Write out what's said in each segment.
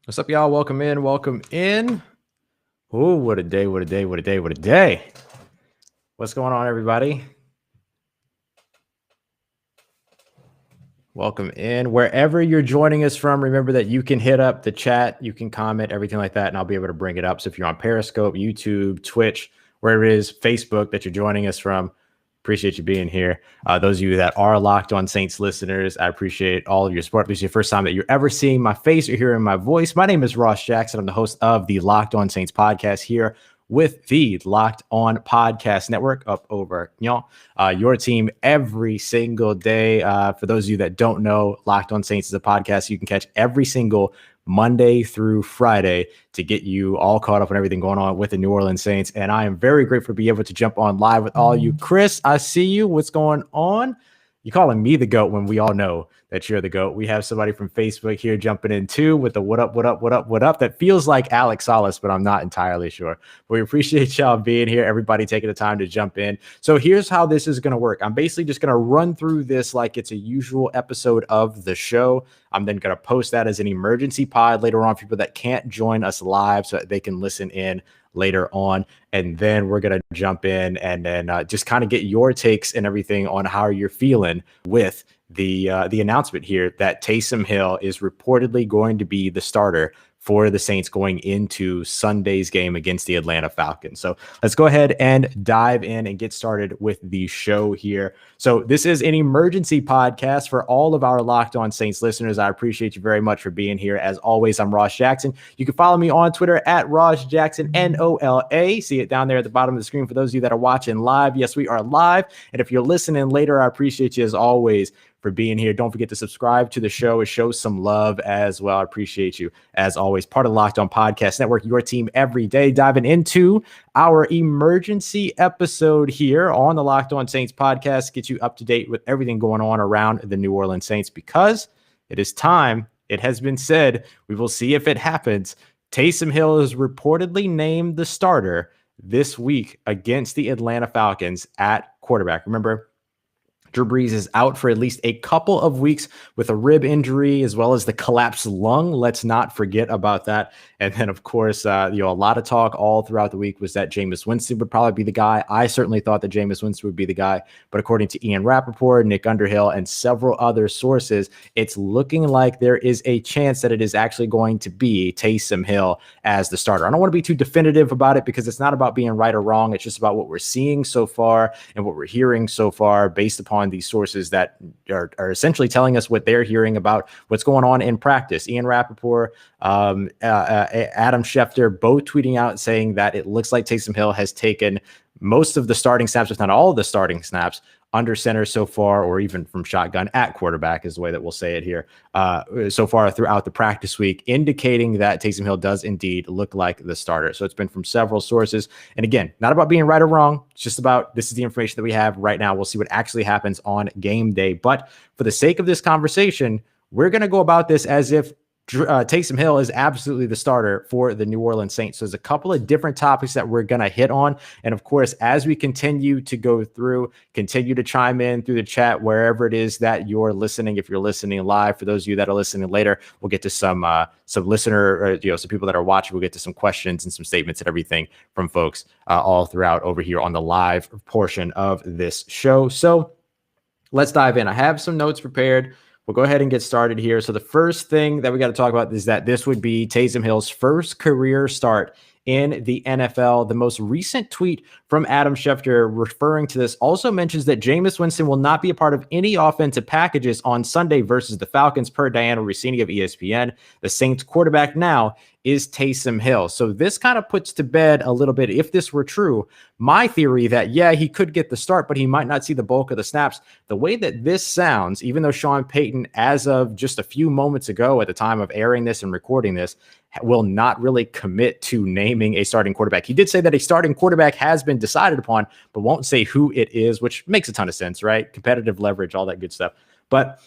What's up, y'all? Welcome in. Welcome in. Oh, what a day. What a day. What a day. What a day. What's going on, everybody? Welcome in. Wherever you're joining us from, remember that you can hit up the chat, you can comment, everything like that, and I'll be able to bring it up. So if you're on Periscope, YouTube, Twitch, wherever it is, Facebook that you're joining us from, appreciate you being here. Those of you that are Locked On Saints listeners, I appreciate all of your support. This is the first time that you're ever seeing my face or hearing my voice. My name is Ross Jackson. I'm the host of the Locked On Saints podcast here with the Locked On Podcast Network up over y'all. Your team every single day. For those of you that don't know, Locked On Saints is a podcast you can catch every single Monday through Friday to get you all caught up on everything going on with the New Orleans Saints. And I am very grateful to be able to jump on live with all you. Chris, I see you. What's going on? You're calling me the GOAT when we all know that you're the GOAT. We have somebody from Facebook here jumping in too with the what up, what up, what up, what up. That feels like Alex Salas, but I'm not entirely sure. But we appreciate y'all being here. Everybody taking the time to jump in. So here's how this is going to work. I'm basically just going to run through this like it's a usual episode of the show. I'm then going to post that as an emergency pod later on for people that can't join us live so that they can listen in later on. And then we're going to jump in and then just kind of get your takes and everything on how you're feeling with the announcement here that Taysom Hill is reportedly going to be the starter for the Saints going into Sunday's game against the Atlanta Falcons. So let's go ahead and dive in and get started with the show here. So this is an emergency podcast for all of our Locked On Saints listeners. I appreciate you very much for being here. As always, I'm Ross Jackson. You can follow me on Twitter at Ross Jackson, NOLA. See it down there at the bottom of the screen for those of you that are watching live. Yes, we are live. And if you're listening later, I appreciate you as always for being here. Don't forget to subscribe to the show. It shows some love as well. I appreciate you as always. Part of the Locked On Podcast Network, your team every day. Diving into our emergency episode here on the Locked On Saints podcast, get you up to date with everything going on around the New Orleans Saints because it is time. It has been said. We will see if it happens. Taysom Hill is reportedly named the starter this week against the Atlanta Falcons at quarterback. Remember, Drew Brees is out for at least a couple of weeks with a rib injury as well as the collapsed lung. Let's not forget about that. And then, of course, a lot of talk all throughout the week was that Jameis Winston would probably be the guy. I certainly thought that Jameis Winston would be the guy. But according to Ian Rappaport, Nick Underhill, and several other sources, it's looking like there is a chance that it is actually going to be Taysom Hill as the starter. I don't want to be too definitive about it because it's not about being right or wrong. It's just about what we're seeing so far and what we're hearing so far based upon these sources that are essentially telling us what they're hearing about what's going on in practice. Ian Rappaport, Adam Schefter, both tweeting out saying that it looks like Taysom Hill has taken most of the starting snaps, if not all of the starting snaps, under center so far, or even from shotgun at quarterback is the way that we'll say it here, so far throughout the practice week, indicating that Taysom Hill does indeed look like the starter. So it's been from several sources. And again, not about being right or wrong. It's just about this is the information that we have right now. We'll see what actually happens on game day. But for the sake of this conversation, we're going to go about this as if Taysom Hill is absolutely the starter for the New Orleans Saints. So there's a couple of different topics that we're going to hit on. And of course, as we continue to go through, continue to chime in through the chat, wherever it is that you're listening. If you're listening live, for those of you that are listening later, we'll get to some listener, some people that are watching, we'll get to some questions and some statements and everything from folks all throughout over here on the live portion of this show. So let's dive in. I have some notes prepared. We'll go ahead and get started here. So the first thing that we got to talk about is that this would be Taysom Hill's first career start in the NFL. The most recent tweet from Adam Schefter referring to this also mentions that Jameis Winston will not be a part of any offensive packages on Sunday versus the Falcons, per Diana Rossini of ESPN. The Saints quarterback now is Taysom Hill. So this kind of puts to bed a little bit, if this were true, my theory that, yeah, he could get the start, but he might not see the bulk of the snaps. The way that this sounds, even though Sean Payton, as of just a few moments ago at the time of airing this and recording this, will not really commit to naming a starting quarterback. He did say that a starting quarterback has been decided upon, but won't say who it is, which makes a ton of sense, right? Competitive leverage, all that good stuff. But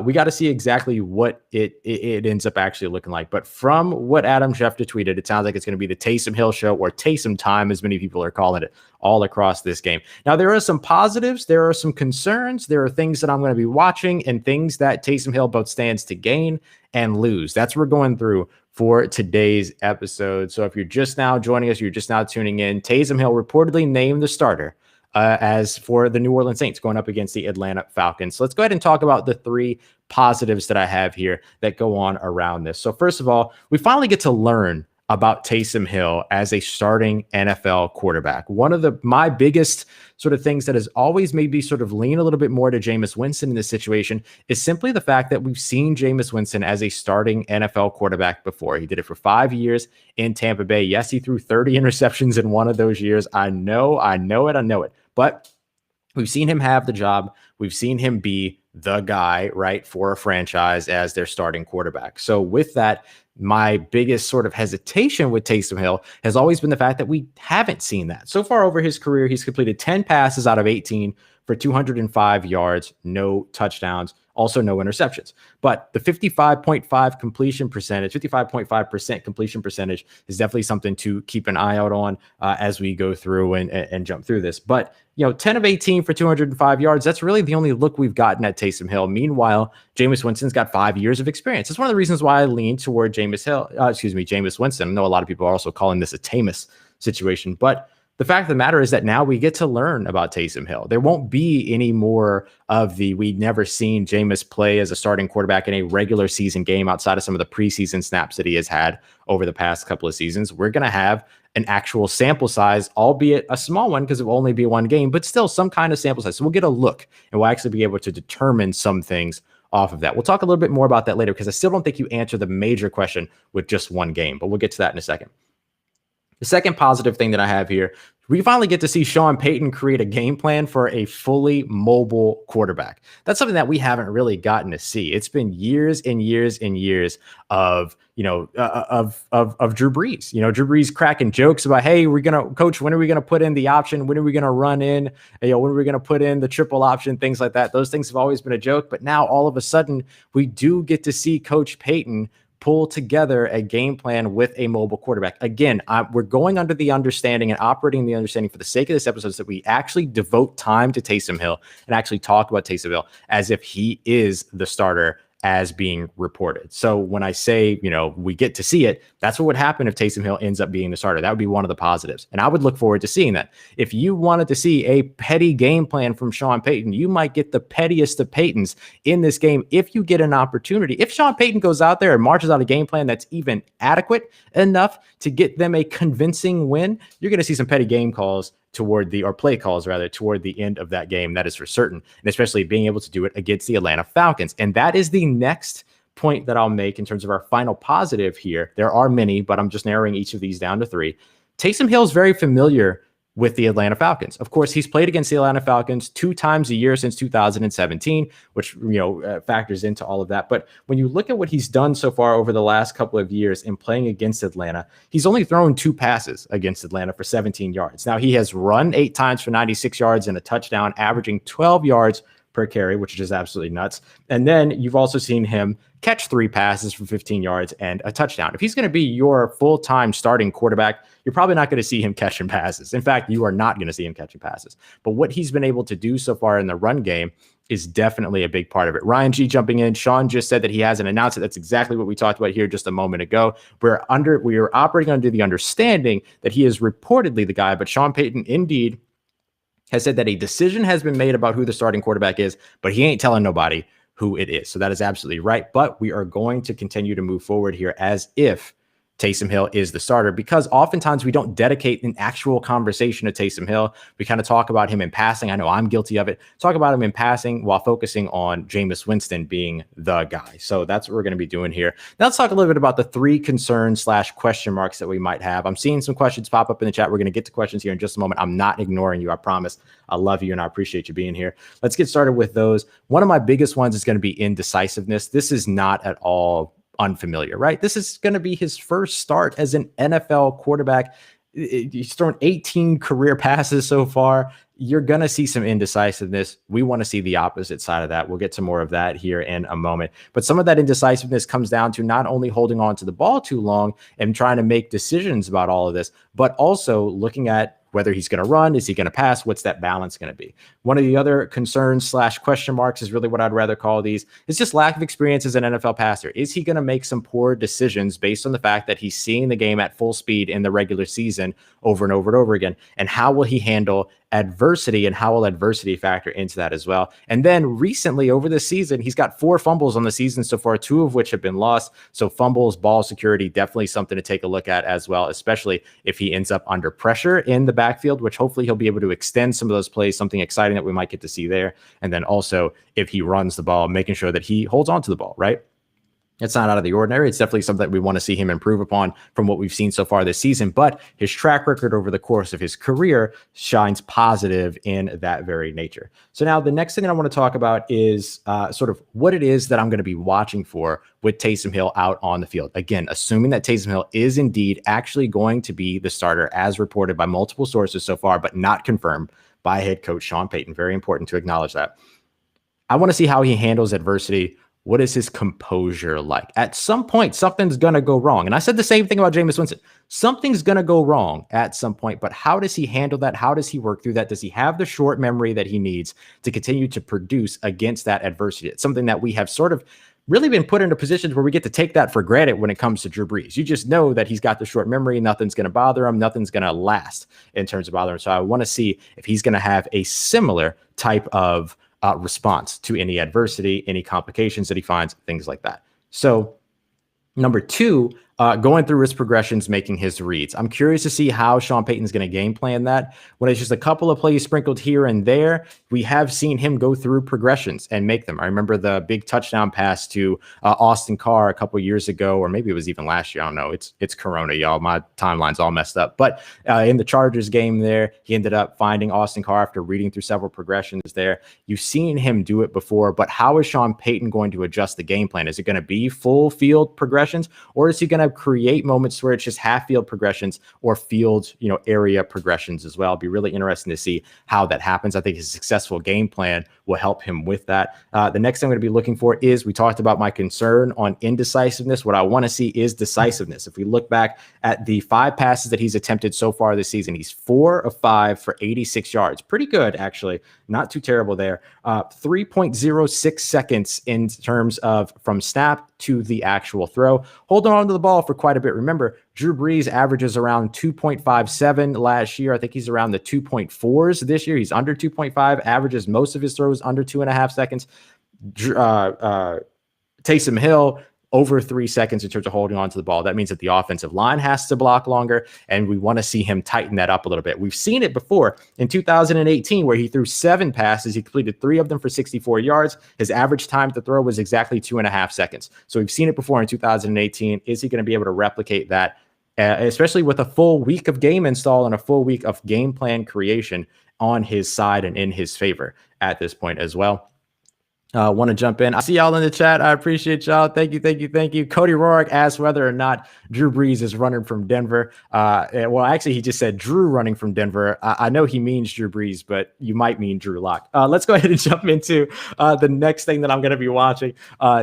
we got to see exactly what it ends up actually looking like. But from what Adam Schefter tweeted, it sounds like it's going to be the Taysom Hill show, or Taysom time, as many people are calling it, all across this game. Now, there are some positives. There are some concerns. There are things that I'm going to be watching and things that Taysom Hill both stands to gain and lose. That's what we're going through for today's episode. So if you're just now joining us, you're just now tuning in, Taysom Hill reportedly named the starter as for the New Orleans Saints going up against the Atlanta Falcons. So let's go ahead and talk about the three positives that I have here that go on around this. So first of all, we finally get to learn about Taysom Hill as a starting NFL quarterback. One of my biggest sort of things that has always made me sort of lean a little bit more to Jameis Winston in this situation is simply the fact that we've seen Jameis Winston as a starting NFL quarterback before. He did it for 5 years in Tampa Bay. Yes, he threw 30 interceptions in one of those years. I know it. But we've seen him have the job. We've seen him be the guy, right, for a franchise as their starting quarterback. So with that, my biggest sort of hesitation with Taysom Hill has always been the fact that we haven't seen that. So far over his career, he's completed 10 passes out of 18 for 205 yards, no touchdowns, also no interceptions. But the 55.5% completion percentage is definitely something to keep an eye out on as we go through and jump through this. But 10 of 18 for 205 yards, that's really the only look we've gotten at Taysom Hill. Meanwhile, Jameis Winston's got 5 years of experience. It's one of the reasons why I lean toward Jameis Winston. I know a lot of people are also calling this a Tamus situation, but the fact of the matter is that now we get to learn about Taysom Hill. There won't be any more of we'd never seen Jameis play as a starting quarterback in a regular season game outside of some of the preseason snaps that he has had over the past couple of seasons. We're going to have an actual sample size, albeit a small one because it will only be one game, but still some kind of sample size. So we'll get a look and we'll actually be able to determine some things off of that. We'll talk a little bit more about that later because I still don't think you answer the major question with just one game, but we'll get to that in a second. The second positive thing that I have here, we finally get to see Sean Payton create a game plan for a fully mobile quarterback. That's something that we haven't really gotten to see. It's been years and years and years of Drew Brees. Drew Brees cracking jokes about, hey, coach, when are we gonna put in the option? When are we gonna run in? When are we gonna put in the triple option? Things like that. Those things have always been a joke, but now all of a sudden we do get to see Coach Payton pull together a game plan with a mobile quarterback. Again, we're going under the understanding and operating the understanding for the sake of this episode so that we actually devote time to Taysom Hill and actually talk about Taysom Hill as if he is the starter as being reported. So when I say, we get to see it, that's what would happen if Taysom Hill ends up being the starter. That would be one of the positives. And I would look forward to seeing that. If you wanted to see a petty game plan from Sean Payton, you might get the pettiest of Paytons in this game if you get an opportunity. If Sean Payton goes out there and marches out a game plan that's even adequate enough to get them a convincing win, you're going to see some petty game calls toward the end of that game. That is for certain. And especially being able to do it against the Atlanta Falcons. And that is the next point that I'll make in terms of our final positive here. There are many, but I'm just narrowing each of these down to three. Taysom Hill is very familiar with the Atlanta Falcons. Of course, he's played against the Atlanta Falcons 2 times a year since 2017, which factors into all of that. But when you look at what he's done so far over the last couple of years in playing against Atlanta, he's only thrown 2 passes against Atlanta for 17 yards. Now, he has run 8 times for 96 yards and a touchdown, averaging 12 yards per carry, which is absolutely nuts. And then you've also seen him catch 3 passes for 15 yards and a touchdown. If he's going to be your full-time starting quarterback, you're probably not going to see him catching passes. In fact, you are not going to see him catching passes. But what he's been able to do so far in the run game is definitely a big part of it. Ryan G jumping in. Sean just said that he hasn't announced it. That's exactly what we talked about here just a moment ago. We are operating under the understanding that he is reportedly the guy, but Sean Payton indeed has said that a decision has been made about who the starting quarterback is, but he ain't telling nobody who it is. So that is absolutely right. But we are going to continue to move forward here as if Taysom Hill is the starter, because oftentimes we don't dedicate an actual conversation to Taysom Hill. We kind of talk about him in passing. I know I'm guilty of it. Talk about him in passing while focusing on Jameis Winston being the guy. So that's what we're going to be doing here. Now let's talk a little bit about the 3 concerns / question marks that we might have. I'm seeing some questions pop up in the chat. We're going to get to questions here in just a moment. I'm not ignoring you. I promise. I love you and I appreciate you being here. Let's get started with those. One of my biggest ones is going to be indecisiveness. This is not at all unfamiliar, right? This is going to be his first start as an NFL quarterback. He's thrown 18 career passes so far. You're going to see some indecisiveness. We want to see the opposite side of that. We'll get to more of that here in a moment. But some of that indecisiveness comes down to not only holding on to the ball too long and trying to make decisions about all of this, but also looking at whether he's going to run, is he going to pass, what's that balance going to be? One of the other concerns / question marks is really what I'd rather call these. It's just lack of experience as an NFL passer. Is he going to make some poor decisions based on the fact that he's seeing the game at full speed in the regular season over and over and over again? And how will he handle adversity, and how will adversity factor into that as well? And then recently over the season, he's got 4 fumbles on the season so far, 2 of which have been lost. So fumbles, ball security, definitely something to take a look at as well, especially if he ends up under pressure in the backfield, which hopefully he'll be able to extend some of those plays, something exciting that we might get to see there. And then also if he runs the ball, making sure that he holds on to the ball, right? It's not out of the ordinary. It's definitely something that we want to see him improve upon from what we've seen so far this season. But his track record over the course of his career shines positive in that very nature. So now the next thing that I want to talk about is sort of what it is that I'm going to be watching for with Taysom Hill out on the field. Again, assuming that Taysom Hill is indeed actually going to be the starter as reported by multiple sources so far, but not confirmed by head coach Sean Payton. Very important to acknowledge that. I want to see how he handles adversity. What is his composure like? At some point, something's going to go wrong. And I said the same thing about Jameis Winston. Something's going to go wrong at some point, but how does he handle that? How does he work through that? Does he have the short memory that he needs to continue to produce against that adversity? It's something that we have sort of really been put into positions where we get to take that for granted when it comes to Drew Brees. You just know that he's got the short memory. Nothing's going to bother him. Nothing's going to last in terms of bothering him. So I want to see if he's going to have a similar type of response to any adversity, any complications that he finds, things like that. So number 2, going through his progressions, making his reads. I'm curious to see how Sean Payton's going to game plan that. When it's just a couple of plays sprinkled here and there, we have seen him go through progressions and make them. I remember the big touchdown pass to Austin Carr a couple years ago, or maybe it was even last year. I don't know. It's Corona, y'all. My timeline's all messed up. But in the Chargers game there, he ended up finding Austin Carr after reading through several progressions there. You've seen him do it before, but how is Sean Payton going to adjust the game plan? Is it going to be full field progressions, or is he going to create moments where it's just half field progressions or field, area progressions as well? It'll be really interesting to see how that happens. I think his successful game plan will help him with that. The next thing I'm going to be looking for is, we talked about my concern on indecisiveness. What I want to see is decisiveness. If we look back at the 5 passes that he's attempted so far this season, he's 4 of 5 for 86 yards. Pretty good, actually. Not too terrible there. 3.06 seconds in terms of from snap to the actual throw. Holding on to the ball for quite a bit. Remember, Drew Brees averages around 2.57 last year. I think he's around the 2.4s this year. He's under 2.5, averages most of his throws under 2.5 seconds. Taysom Hill, over 3 seconds in terms of holding on to the ball. That means that the offensive line has to block longer, and we want to see him tighten that up a little bit. We've seen it before in 2018 where he threw 7 passes. He completed 3 of them for 64 yards. His average time to throw was exactly 2.5 seconds. So we've seen it before in 2018. Is he going to be able to replicate that, especially with a full week of game install and a full week of game plan creation on his side and in his favor at this point as well? Want to jump in? I see y'all in the chat. I appreciate y'all. Thank you. Cody Rourke asked whether or not Drew Brees is running from Denver. Well, actually, he just said Drew running from Denver. I know he means Drew Brees, but you might mean Drew Lock. Let's go ahead and jump into the next thing that I'm going to be watching.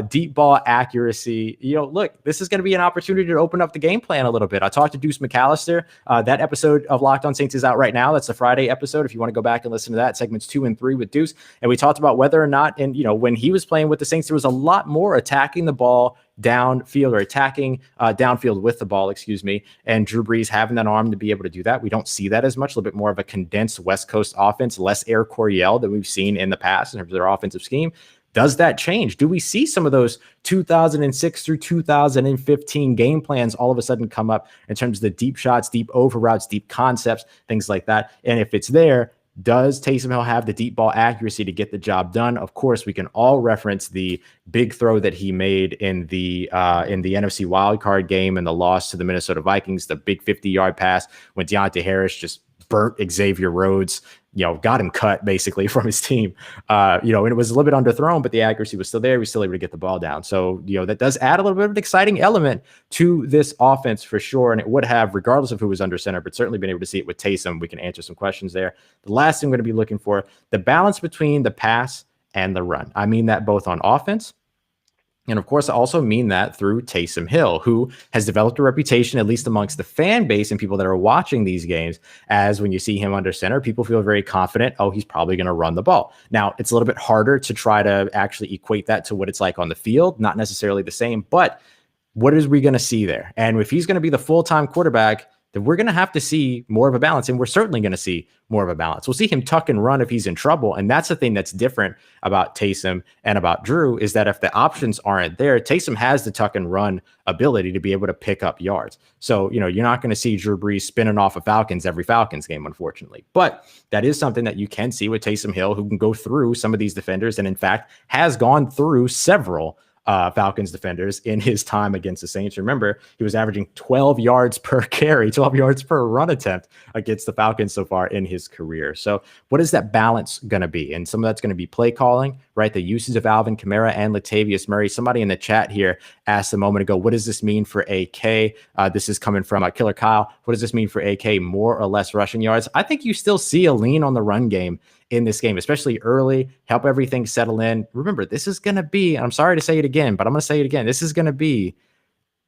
Deep ball accuracy. Look, this is going to be an opportunity to open up the game plan a little bit. I talked to Deuce McAllister. That episode of Locked On Saints is out right now. That's the Friday episode. If you want to go back and listen to that, segments 2 and 3 with Deuce. And we talked about whether or not, and when he was playing with the Saints, there was a lot more attacking the ball downfield, or attacking downfield with the ball, and Drew Brees having that arm to be able to do that. We don't see that as much, a little bit more of a condensed West Coast offense, less Air Coryell than we've seen in the past in terms of their offensive scheme. Does that change? Do we see some of those 2006 through 2015 game plans all of a sudden come up in terms of the deep shots, deep over routes, deep concepts, things like that? And if it's there, does Taysom Hill have the deep ball accuracy to get the job done? Of course, we can all reference the big throw that he made in the NFC wildcard game and the loss to the Minnesota Vikings, the big 50-yard pass when Deontay Harris just burnt Xavier Rhodes, got him cut basically from his team. And it was a little bit underthrown, but the accuracy was still there. He was still able to get the ball down. So, that does add a little bit of an exciting element to this offense for sure. And it would have, regardless of who was under center, but certainly been able to see it with Taysom. We can answer some questions there. The last thing I'm going to be looking for, the balance between the pass and the run. I mean that both on offense And of course, I also mean that through Taysom Hill, who has developed a reputation, at least amongst the fan base and people that are watching these games, as when you see him under center, people feel very confident, oh, he's probably going to run the ball. Now, it's a little bit harder to try to actually equate that to what it's like on the field, not necessarily the same, but what is we going to see there? And if he's going to be the full-time quarterback, then we're going to have to see more of a balance, and we're certainly going to see more of a balance. We'll see him tuck and run if he's in trouble, and that's the thing that's different about Taysom and about Drew, is that if the options aren't there, Taysom has the tuck and run ability to be able to pick up yards. So, you're not going to see Drew Brees spinning off of Falcons every Falcons game, unfortunately. But that is something that you can see with Taysom Hill, who can go through some of these defenders, and in fact has gone through several Falcons defenders in his time against the Saints. Remember, he was averaging 12 yards per carry, 12 yards per run attempt against the Falcons so far in his career. So what is that balance going to be? And some of that's going to be play calling, right? The usage of Alvin Kamara and Latavius Murray. Somebody in the chat here asked a moment ago, what does this mean for AK? This is coming from Killer Kyle. What does this mean for AK? More or less rushing yards? I think you still see a lean on the run game in this game, especially early, help everything settle in. Remember, this is going to be, I'm sorry to say it again, but I'm going to say it again. This is going to be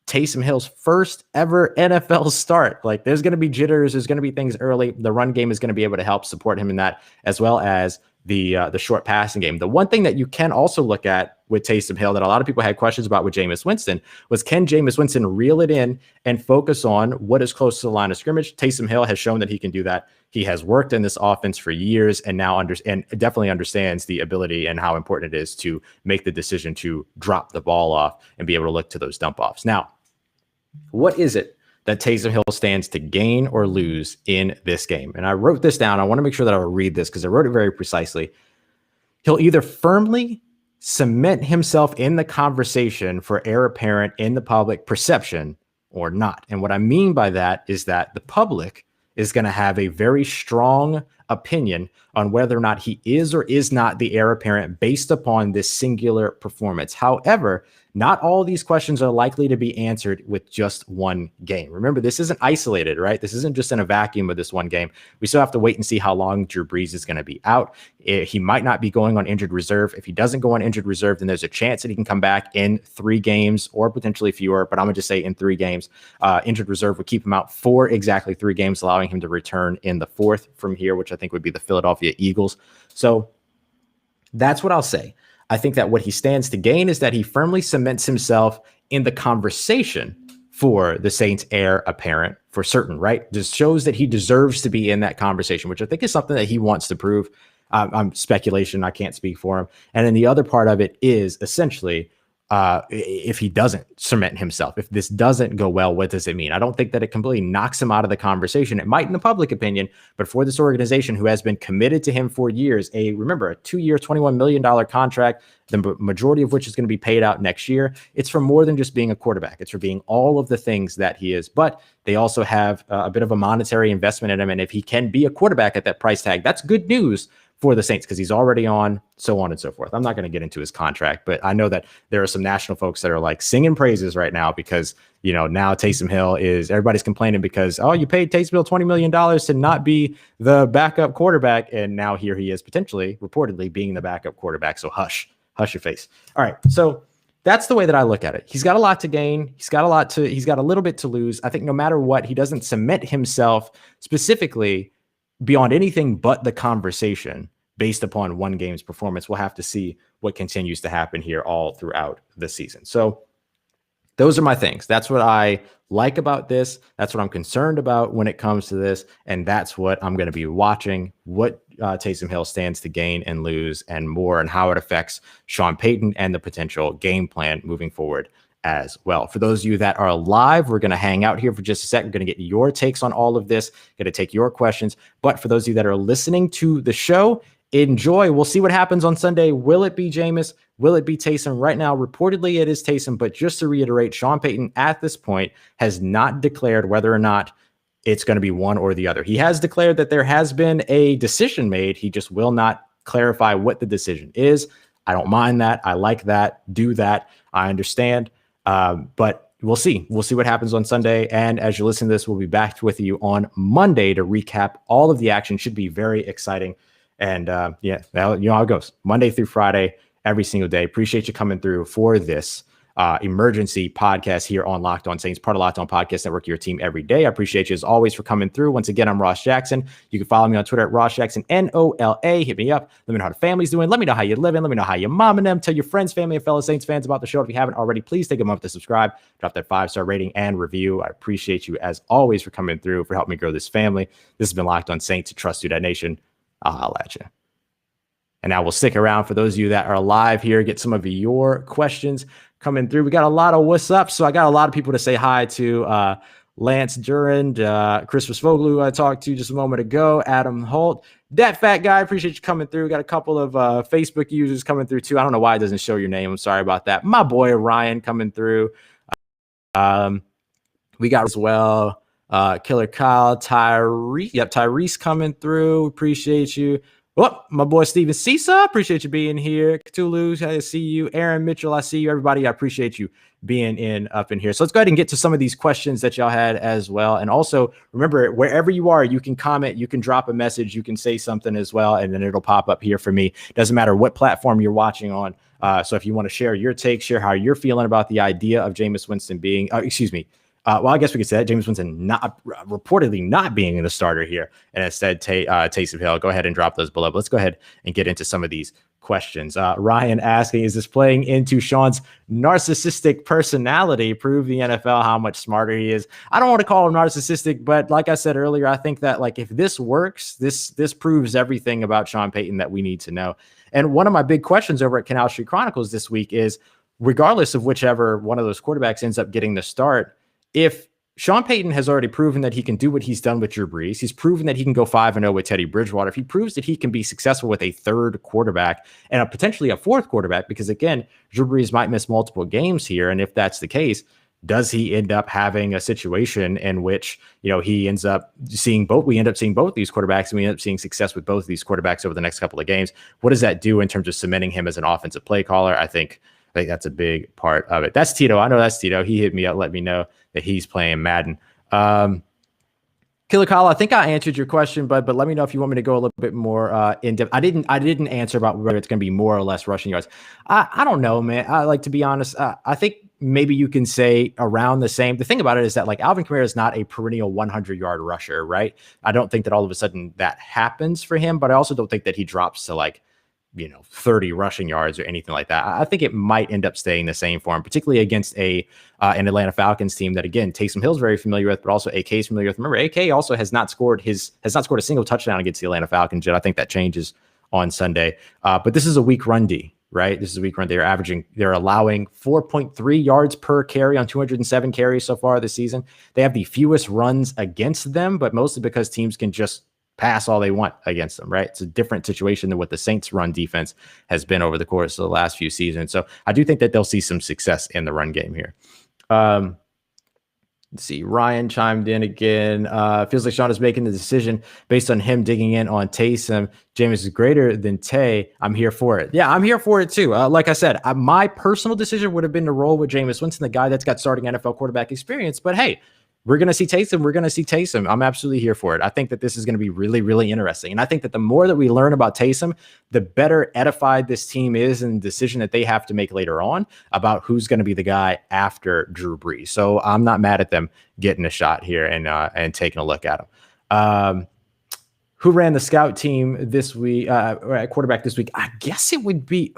Taysom Hill's first ever NFL start. Like, there's going to be jitters. There's going to be things early. The run game is going to be able to help support him in that, as well as the short passing game. The one thing that you can also look at with Taysom Hill that a lot of people had questions about with Jameis Winston was, can Jameis Winston reel it in and focus on what is close to the line of scrimmage? Taysom Hill has shown that he can do that. He has worked in this offense for years and now and definitely understands the ability and how important it is to make the decision to drop the ball off and be able to look to those dump offs. Now, what is it that Taysom Hill stands to gain or lose in this game? And I wrote this down. I want to make sure that I will read this because I wrote it very precisely. He'll either firmly cement himself in the conversation for heir apparent in the public perception or not. And what I mean by that is that the public is going to have a very strong opinion on whether or not he is or is not the heir apparent based upon this singular performance. However, not all these questions are likely to be answered with just one game. Remember, this isn't isolated, right? This isn't just in a vacuum of this one game. We still have to wait and see how long Drew Brees is going to be out. He might not be going on injured reserve. If he doesn't go on injured reserve, then there's a chance that he can come back in 3 games or potentially fewer, but I'm going to just say in 3 games. Injured reserve would keep him out for exactly 3 games, allowing him to return in the 4th from here, which I think would be the Philadelphia Eagles. So that's what I'll say. I think that what he stands to gain is that he firmly cements himself in the conversation for the Saints heir apparent for certain, right? Just shows that he deserves to be in that conversation, which I think is something that he wants to prove. I'm speculation. I can't speak for him. And then the other part of it is essentially, if he doesn't cement himself, if this doesn't go well, what does it mean? I don't think that it completely knocks him out of the conversation. It might in the public opinion, but for this organization who has been committed to him for years, remember, a 2-year, $21 million contract, the majority of which is going to be paid out next year. It's for more than just being a quarterback. It's for being all of the things that he is. But they also have a bit of a monetary investment in him. And if he can be a quarterback at that price tag, that's good news for the Saints because he's already on, so on and so forth. I'm not going to get into his contract, but I know that there are some national folks that are like singing praises right now because, now Taysom Hill everybody's complaining because, oh, you paid Taysom Hill $20 million to not be the backup quarterback. And now here he is potentially, reportedly being the backup quarterback. So hush your face. All right. So that's the way that I look at it. He's got a lot to gain. He's got a little bit to lose. I think no matter what, he doesn't cement himself specifically beyond anything but the conversation based upon one game's performance. We'll have to see what continues to happen here all throughout the season. So those are my things. That's what I like about this. That's what I'm concerned about when it comes to this. And that's what I'm going to be watching, what Taysom Hill stands to gain and lose and more, and how it affects Sean Payton and the potential game plan moving forward as well. For those of you that are live, we're going to hang out here for just a sec. We're going to get your takes on all of this, going to take your questions. But for those of you that are listening to the show, enjoy. We'll see what happens on Sunday. Will it be Jameis? Will it be Taysom? Right now, reportedly it is Taysom, but just to reiterate, Sean Payton at this point has not declared whether or not it's going to be one or the other. He has declared that there has been a decision made. He just will not clarify what the decision is. I don't mind that. I like that. Do that. I understand. But we'll see. We'll see what happens on Sunday. And as you listen to this, we'll be back with you on Monday to recap all of the action. Should be very exciting. And you know how it goes. Monday through Friday, every single day. Appreciate you coming through for this emergency podcast here on Locked On Saints, part of Locked On Podcast Network, your team every day. I appreciate you as always for coming through. Once again, I'm Ross Jackson. You can follow me on Twitter at Ross Jackson, NOLA. Hit me up. Let me know how the family's doing. Let me know how you're living. Let me know how your mom and them. Tell your friends, family, and fellow Saints fans about the show. If you haven't already, please take a moment to subscribe, drop that 5-star rating and review. I appreciate you as always for coming through, for helping me grow this family. This has been Locked On Saints. Trust you, that nation. I'll holla at you. And now we'll stick around for those of you that are live here, get some of your questions coming through. We got a lot of what's up. So I got a lot of people to say hi to. Lance Durand, Christopher Vogel, who I talked to just a moment ago, Adam Holt, that fat guy. Appreciate you coming through. Got a couple of Facebook users coming through too. I don't know why it doesn't show your name. I'm sorry about that. My boy Ryan coming through. We got as well Killer Kyle, Tyrese coming through. Appreciate you. Oh, my boy Steven Cisa, appreciate you being here. Cthulhu, I see you. Aaron Mitchell, I see you. Everybody, I appreciate you being up in here. So let's go ahead and get to some of these questions that y'all had as well. And also, remember, wherever you are, you can comment, you can drop a message, you can say something as well, and then it'll pop up here for me. Doesn't matter what platform you're watching on. So if you want to share your take, share how you're feeling about the idea of Jameis Winston being, well, I guess we could say that Jameis Winston reportedly not being the starter here, and instead Taysom Hill. Go ahead and drop those below. But let's go ahead and get into some of these questions. Ryan asking, is this playing into Sean's narcissistic personality? Prove the NFL how much smarter he is. I don't want to call him narcissistic, but like I said earlier, I think that if this works, this proves everything about Sean Payton that we need to know. And one of my big questions over at Canal Street Chronicles this week is, regardless of whichever one of those quarterbacks ends up getting the start, if Sean Payton has already proven that he can do what he's done with Drew Brees, he's proven that he can go 5-0 with Teddy Bridgewater. If he proves that he can be successful with a third quarterback and potentially a fourth quarterback, because again, Drew Brees might miss multiple games here. And if that's the case, does he end up having a situation in which, he ends up seeing both? We end up seeing both these quarterbacks, and we end up seeing success with both of these quarterbacks over the next couple of games. What does that do in terms of cementing him as an offensive play caller? I think that's a big part of it. That's Tito. I know that's Tito. He hit me up, let me know that he's playing Madden. Killer Kyle, I think I answered your question, but let me know if you want me to go a little bit more in depth. I didn't answer about whether it's going to be more or less rushing yards. I don't know, man. To be honest, I think maybe you can say around the same. The thing about it is that Alvin Kamara is not a perennial 100-yard rusher, right? I don't think that all of a sudden that happens for him, but I also don't think that he drops to 30 rushing yards or anything like that. I think it might end up staying the same for him, particularly against an Atlanta Falcons team that, again, Taysom Hill's very familiar with, but also AK is familiar with. Remember, AK also has not scored a single touchdown against the Atlanta Falcons yet. I think that changes on Sunday. But this is a weak run D, right? This is a weak run. They're allowing 4.3 yards per carry on 207 carries so far this season. They have the fewest runs against them, but mostly because teams can just pass all they want against them, right? It's a different situation than what the Saints run defense has been over the course of the last few seasons. So I do think that they'll see some success in the run game here. Let's see. Ryan chimed in again. Feels like Sean is making the decision based on him digging in on Taysom. Jameis is greater than Tay. I'm here for it. Yeah, I'm here for it too. Like I said, my personal decision would have been to roll with Jameis Winston, the guy that's got starting NFL quarterback experience. But hey, we're going to see Taysom. I'm absolutely here for it. I think that this is going to be really, really interesting. And I think that the more that we learn about Taysom, the better edified this team is in the decision that they have to make later on about who's going to be the guy after Drew Brees. So I'm not mad at them getting a shot here and taking a look at him. Who ran the scout team this week, quarterback this week? I guess it would be...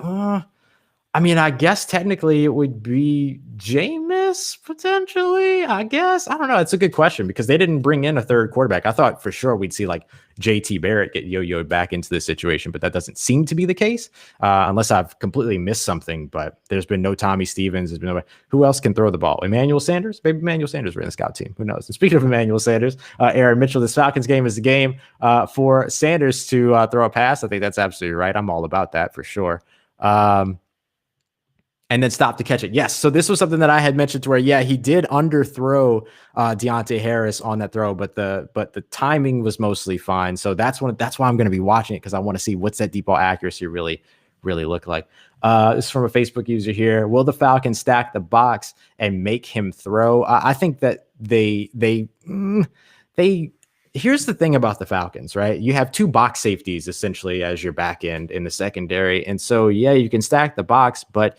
I guess technically it would be Jameis, potentially, I guess. I don't know. It's a good question because they didn't bring in a third quarterback. I thought for sure we'd see JT Barrett get yo-yoed back into this situation, but that doesn't seem to be the case unless I've completely missed something. But there's been no Tommy Stevens. There's been nobody. Who else can throw the ball? Emmanuel Sanders? Maybe Emmanuel Sanders ran the scout team. Who knows? And speaking of Emmanuel Sanders, Aaron Mitchell, this Falcons game is the game for Sanders to throw a pass. I think that's absolutely right. I'm all about that for sure. And then stop to catch it. Yes. So this was something that I had mentioned to where, he did underthrow Deontay Harris on that throw, but the timing was mostly fine. So that's why I'm going to be watching it, because I want to see what's that deep ball accuracy really look like. This is from a Facebook user here. Will the Falcons stack the box and make him throw? I think that they here's the thing about the Falcons, right? You have two box safeties essentially as your back end in the secondary. And so, yeah, you can stack the box, but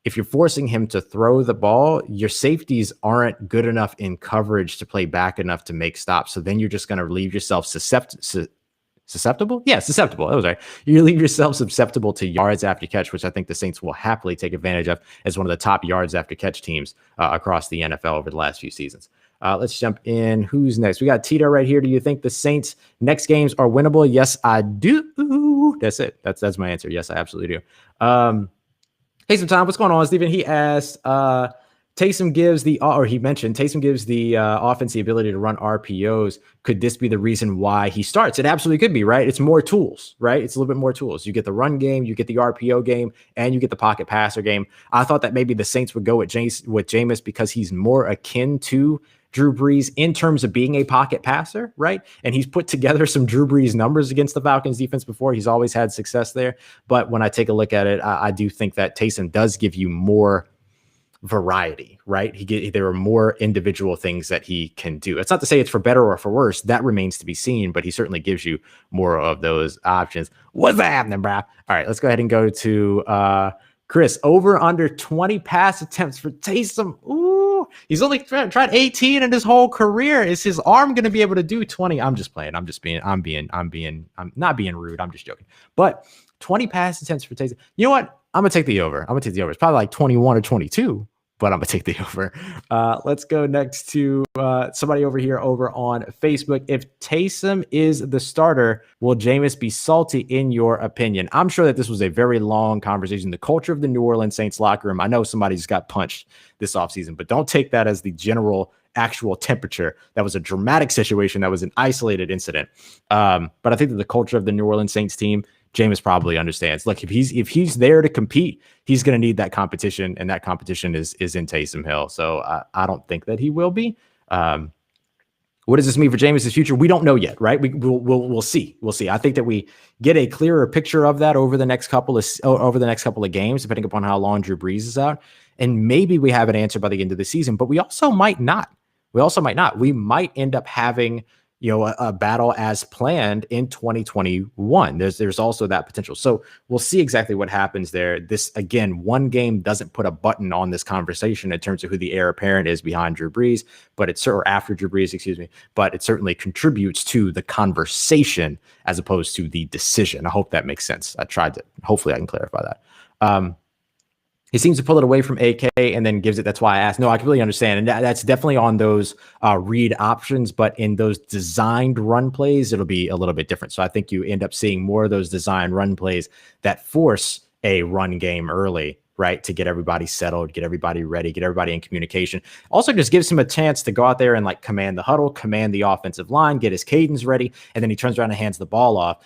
if you're forcing him to throw the ball, your safeties aren't good enough in coverage to play back enough to make stops. So then you're just going to leave yourself susceptible. Yeah, susceptible. That was right. You leave yourself susceptible to yards after catch, which I think the Saints will happily take advantage of as one of the top yards after catch teams across the NFL over the last few seasons. Let's jump in. Who's next? We got Tito right here. Do you think the Saints' next games are winnable? Yes, I do. That's it. That's my answer. Yes, I absolutely do. Hey, some time. What's going on, Stephen? He asked, Taysom gives the offense the ability to run RPOs. Could this be the reason why he starts? It absolutely could be, right? It's more tools, right? It's a little bit more tools. You get the run game, you get the RPO game, and you get the pocket passer game. I thought that maybe the Saints would go with Jameis because he's more akin to Drew Brees in terms of being a pocket passer, right? And he's put together some Drew Brees numbers against the Falcons defense before. He's always had success there. But when I take a look at it, I do think that Taysom does give you more variety, right? There are more individual things that he can do. It's not to say it's for better or for worse. That remains to be seen, but he certainly gives you more of those options. What's happening, bro? All right, let's go ahead and go to Chris. Over under 20 pass attempts for Taysom. Ooh, he's only tried 18 in his whole career. Is his arm going to be able to do 20? I'm just playing. I'm not being rude. I'm just joking. But 20 pass attempts for Taysom. You know what? I'm going to take the over. It's probably like 21 or 22. But I'm going to take the over. Let's go next to somebody over here over on Facebook. If Taysom is the starter, will Jameis be salty in your opinion? I'm sure that this was a very long conversation. The culture of the New Orleans Saints locker room. I know somebody just got punched this offseason, but don't take that as the general actual temperature. That was a dramatic situation. That was an isolated incident. But I think that the culture of the New Orleans Saints team, Jameis probably understands. Look, if he's there to compete, he's going to need that competition, and that competition is in Taysom Hill. So I don't think that he will be. What does this mean for Jameis' future? We don't know yet, right? We'll see. We'll see. I think that we get a clearer picture of that over the next couple of games, depending upon how long Drew Brees is out, and maybe we have an answer by the end of the season. But we also might not. We might end up having a battle as planned in 2021. There's also that potential. So we'll see exactly what happens there. This, again, one game doesn't put a button on this conversation in terms of who the heir apparent is behind Drew Brees, or after Drew Brees, but it certainly contributes to the conversation as opposed to the decision. I hope that makes sense. Hopefully I can clarify that. He seems to pull it away from AK and then gives it. That's why I asked. No, I completely understand. And that's definitely on those read options. But in those designed run plays, it'll be a little bit different. So I think you end up seeing more of those designed run plays that force a run game early, right? To get everybody settled, get everybody ready, get everybody in communication. Also just gives him a chance to go out there and command the huddle, command the offensive line, get his cadence ready. And then he turns around and hands the ball off.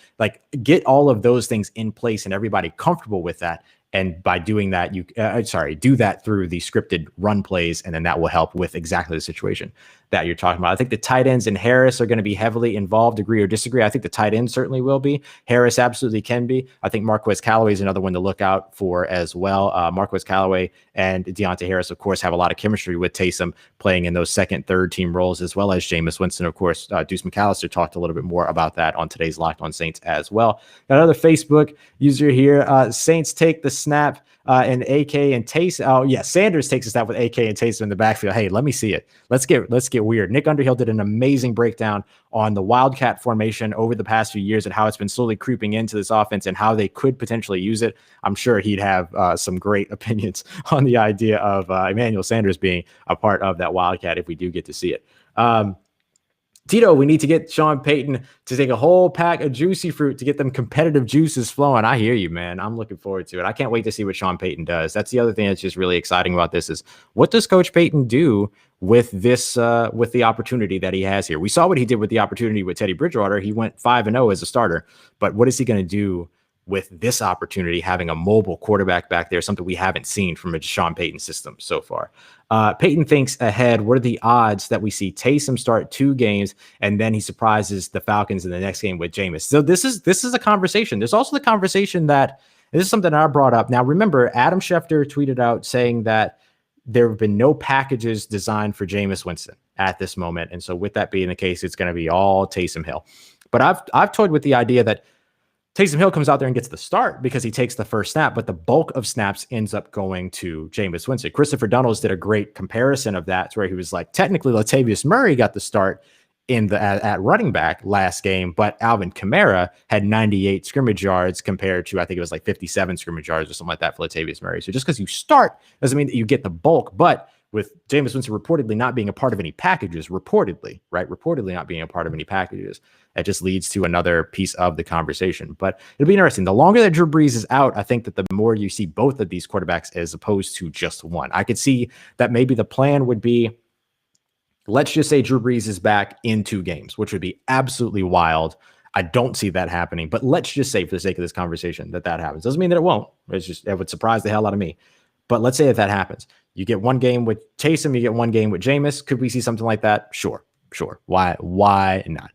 Get all of those things in place and everybody comfortable with that. And by doing that, do that through the scripted run plays, and then that will help with exactly the situation that you're talking about. I think the tight ends and Harris are going to be heavily involved, agree or disagree. I think the tight end certainly will be. Harris absolutely can be. I think Marquez Callaway is another one to look out for as well. Marquez Callaway and Deontay Harris, of course, have a lot of chemistry with Taysom playing in those second, third team roles, as well as Jameis Winston. Of course, Deuce McAllister talked a little bit more about that on today's Locked On Saints as well. Got another Facebook user here. Saints take the snap and AK and Taysom. Oh yeah, Sanders takes a snap with AK and Taysom in the backfield. Hey, let me see it. Let's get weird. Nick Underhill did an amazing breakdown on the Wildcat formation over the past few years and how it's been slowly creeping into this offense and how they could potentially use it. I'm sure he'd have some great opinions on the idea of Emmanuel Sanders being a part of that Wildcat if we do get to see it. Tito, we need to get Sean Payton to take a whole pack of juicy fruit to get them competitive juices flowing. I hear you, man. I'm looking forward to it. I can't wait to see what Sean Payton does. That's the other thing that's just really exciting about this is what does Coach Payton do with this, with the opportunity that he has here? We saw what he did with the opportunity with Teddy Bridgewater. He went 5-0 as a starter, but what is he going to do with this opportunity, having a mobile quarterback back there, something we haven't seen from a Sean Payton system so far? Payton thinks ahead. What are the odds that we see Taysom start 2 games and then he surprises the Falcons in the next game with Jameis? So this is a conversation. There's also the conversation that this is something that I brought up. Now, remember, Adam Schefter tweeted out saying that there have been no packages designed for Jameis Winston. at this moment. And so with that being the case, it's going to be all Taysom Hill. But I've toyed with the idea that Taysom Hill comes out there and gets the start because he takes the first snap, but the bulk of snaps ends up going to Jameis Winston. Christopher Dunnels did a great comparison of that, where he was like, technically Latavius Murray got the start at running back last game, but Alvin Kamara had 98 scrimmage yards compared to, I think it was like 57 scrimmage yards or something like that for Latavius Murray. So just because you start doesn't mean that you get the bulk, but with Jameis Winston reportedly not being a part of any packages, reportedly not being a part of any packages, that just leads to another piece of the conversation. But it'll be interesting. The longer that Drew Brees is out, I think that the more you see both of these quarterbacks as opposed to just one. I could see that maybe the plan would be, let's just say Drew Brees is back in 2 games, which would be absolutely wild. I don't see that happening, but let's just say for the sake of this conversation that happens. Doesn't mean that it won't. It would surprise the hell out of me. But let's say that happens. You get 1 game with Taysom, you get 1 game with Jameis. Could we see something like that? Sure. Why not?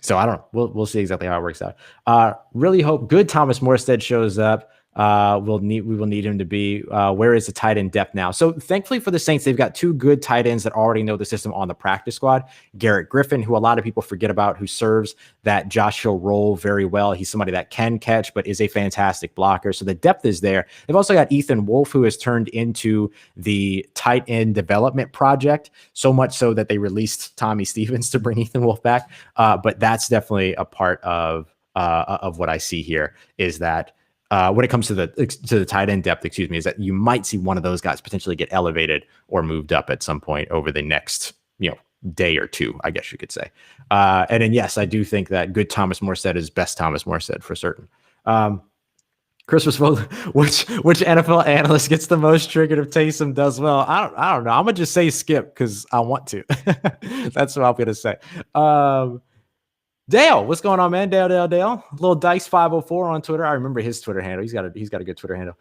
So I don't know. We'll see exactly how it works out. Really hope good Thomas Morstead shows up. We will need him to be. Where is the tight end depth now? So thankfully for the Saints, they've got 2 good tight ends that already know the system on the practice squad. Garrett Griffin, who a lot of people forget about, who serves that Josh Hill role very well. He's somebody that can catch, but is a fantastic blocker. So the depth is there. They've also got Ethan Wolf, who has turned into the tight end development project, so much so that they released Tommy Stevens to bring Ethan Wolf back. But that's definitely a part of what I see here, is that when it comes to the tight end depth, is that you might see one of those guys potentially get elevated or moved up at some point over the next, day or 2, I guess you could say. And then, yes, I do think that good Thomas Morstead is best Thomas Morstead for certain. Chris was which NFL analyst gets the most triggered if Taysom does well? I don't know. I'm gonna just say Skip because I want to. That's what I'm gonna say. Dale, what's going on, man? Dale. Little Dice 504 on Twitter. I remember his Twitter handle. He's got a good Twitter handle.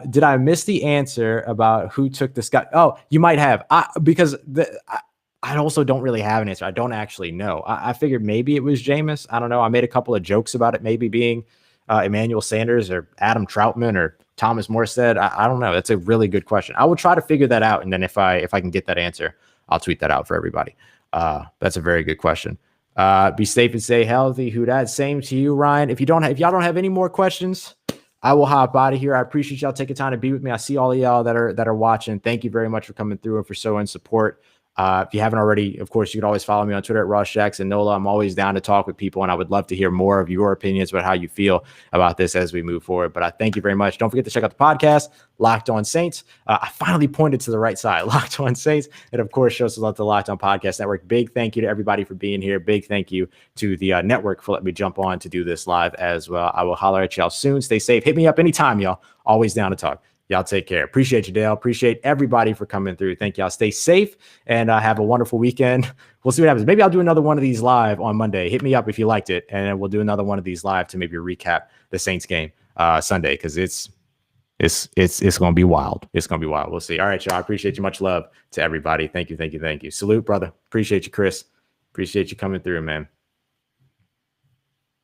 Did I miss the answer about who took the Scott? Oh, you might have. Because I also don't really have an answer. I don't actually know. I figured maybe it was Jameis. I don't know. I made a couple of jokes about it maybe being Emmanuel Sanders or Adam Troutman or Thomas Morstead. I don't know. That's a really good question. I will try to figure that out, and then if I can get that answer, I'll tweet that out for everybody. That's a very good question. Be safe and stay healthy. Who dat? Same to you, Ryan. If y'all don't have any more questions, I will hop out of here. I appreciate y'all taking time to be with me. I see all of y'all that are watching. Thank you very much for coming through and for showing support. If you haven't already, of course, you can always follow me on Twitter at Ross Jackson Nola. I'm always down to talk with people, and I would love to hear more of your opinions about how you feel about this as we move forward. But I thank you very much. Don't forget to check out the podcast, Locked On Saints. I finally pointed to the right side, Locked On Saints. And of course, shows us love to Locked On Podcast Network. Big thank you to everybody for being here. Big thank you to the network for letting me jump on to do this live as well. I will holler at y'all soon. Stay safe. Hit me up anytime, y'all. Always down to talk. Y'all take care. Appreciate you, Dale. Appreciate everybody for coming through. Thank y'all. Stay safe and have a wonderful weekend. We'll see what happens. Maybe I'll do another one of these live on Monday. Hit me up if you liked it, and then we'll do another one of these live to maybe recap the Saints game Sunday, because it's going to be wild. It's going to be wild. We'll see. All right, y'all. I appreciate you. Much love to everybody. Thank you. Salute, brother. Appreciate you, Chris. Appreciate you coming through, man.